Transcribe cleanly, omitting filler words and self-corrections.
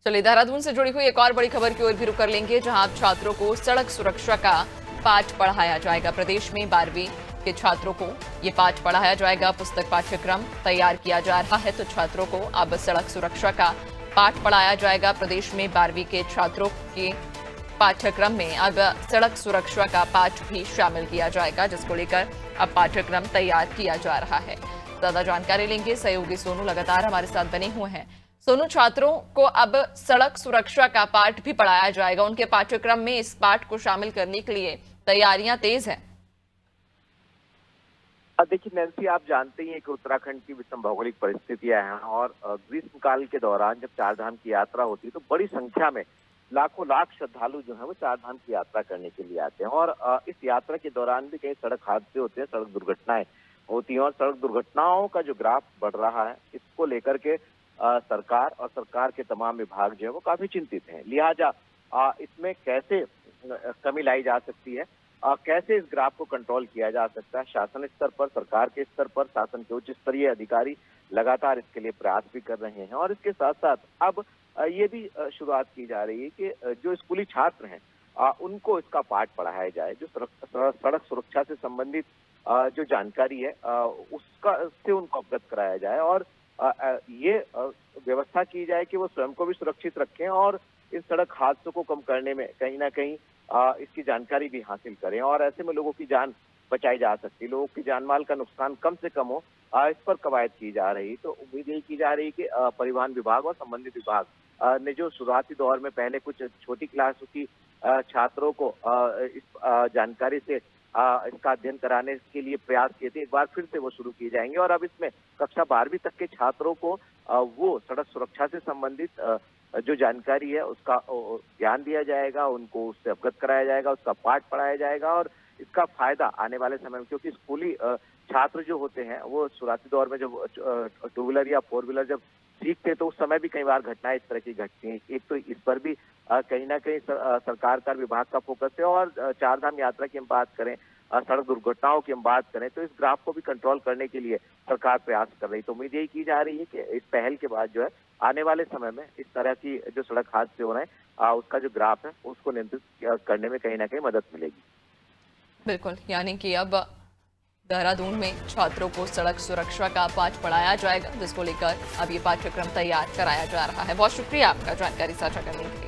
चलिए देहरादून से जुड़ी हुई एक और बड़ी खबर की ओर भी रुख कर लेंगे, जहां अब छात्रों को सड़क सुरक्षा का पाठ पढ़ाया जाएगा। प्रदेश में 12वीं के छात्रों को ये पाठ पढ़ाया जाएगा। पुस्तक पाठ्यक्रम तैयार किया जा रहा है, तो छात्रों को अब सड़क सुरक्षा का पाठ पढ़ाया जाएगा। प्रदेश में 12वीं के छात्रों के पाठ्यक्रम में अब सड़क सुरक्षा का पाठ भी शामिल किया जाएगा, जिसको लेकर अब पाठ्यक्रम तैयार किया जा रहा है। ज्यादा जानकारी लेंगे, सहयोगी सोनू लगातार हमारे साथ बने हुए हैं। सोनू, छात्रों को अब सड़क सुरक्षा का पाठ भी पढ़ाया जाएगा, उनके पाठ्यक्रम में इस पाठ को शामिल करने के लिए तैयारियां तेज हैं। देखिए नैन्सी, आप जानते ही हैं कि उत्तराखंड की विषम भौगोलिक परिस्थितियां हैं और ग्रीष्मकाल के दौरान जब चारधाम की यात्रा होती है तो बड़ी संख्या में लाखों लाख श्रद्धालु जो है वो चारधाम की यात्रा करने के लिए आते हैं। और इस यात्रा के दौरान भी कई सड़क हादसे होते हैं, सड़क दुर्घटनाएं होती हैं और सड़क दुर्घटनाओं का जो ग्राफ बढ़ रहा है, इसको लेकर के सरकार और सरकार के तमाम विभाग जो है वो काफी चिंतित हैं। लिहाजा इसमें कैसे कमी लाई जा सकती है, कैसे इस ग्राफ को कंट्रोल किया जा सकता है, शासन स्तर पर, सरकार के स्तर पर, शासन के उच्च स्तरीय अधिकारी लगातार इसके लिए प्रयास भी कर रहे हैं। और इसके साथ साथ अब ये भी शुरुआत की जा रही है कि जो स्कूली छात्र हैं उनको इसका पाठ पढ़ाया जाए, जो सड़क सुरक्षा से संबंधित जो जानकारी है उसका से उनको अवगत कराया जाए और ये व्यवस्था की जाए कि वो स्वयं को भी सुरक्षित रखें और इस सड़क हादसों को कम करने में कहीं ना कहीं इसकी जानकारी भी हासिल करें और ऐसे में लोगों की जान बचाई जा सकती है, लोगों की जान माल का नुकसान कम से कम हो, इस पर कवायद की जा रही। तो उम्मीद यही की जा रही कि परिवहन विभाग और संबंधित विभाग ने जो शुरुआती दौर में पहले कुछ छोटी क्लास की छात्रों को इस जानकारी से इसका अध्ययन कराने के लिए प्रयास किए थे, एक बार फिर से वो शुरू किए जाएंगे और अब इसमें कक्षा 12वीं तक के छात्रों को वो सड़क सुरक्षा से संबंधित जो जानकारी है उसका ज्ञान दिया जाएगा, उनको उससे अवगत कराया जाएगा, उसका पाठ पढ़ाया जाएगा और इसका फायदा आने वाले समय में, क्योंकि स्कूली छात्र जो होते हैं वो शुरुआती दौर में जब 2 व्हीलर या 4 व्हीलर जब सीखते हैं तो उस समय भी कई बार घटनाएं इस तरह की घटती हैं। एक तो इस पर भी कहीं ना कहीं सरकार का विभाग का फोकस है और चारधाम यात्रा की हम बात करें, सड़क दुर्घटनाओं की हम बात करें तो इस ग्राफ को भी कंट्रोल करने के लिए सरकार प्रयास कर रही है। तो उम्मीद यही की जा रही है कि इस पहल के बाद जो है आने वाले समय में इस तरह की जो सड़क हादसे हो रहे हैं उसका जो ग्राफ है उसको नियंत्रित करने में कहीं ना कहीं मदद मिलेगी। बिल्कुल, यानी कि अब देहरादून में छात्रों को सड़क सुरक्षा का पाठ पढ़ाया जाएगा, जिसको लेकर अब ये पाठ्यक्रम तैयार कराया जा रहा है। बहुत शुक्रिया आपका जानकारी साझा करने के लिए।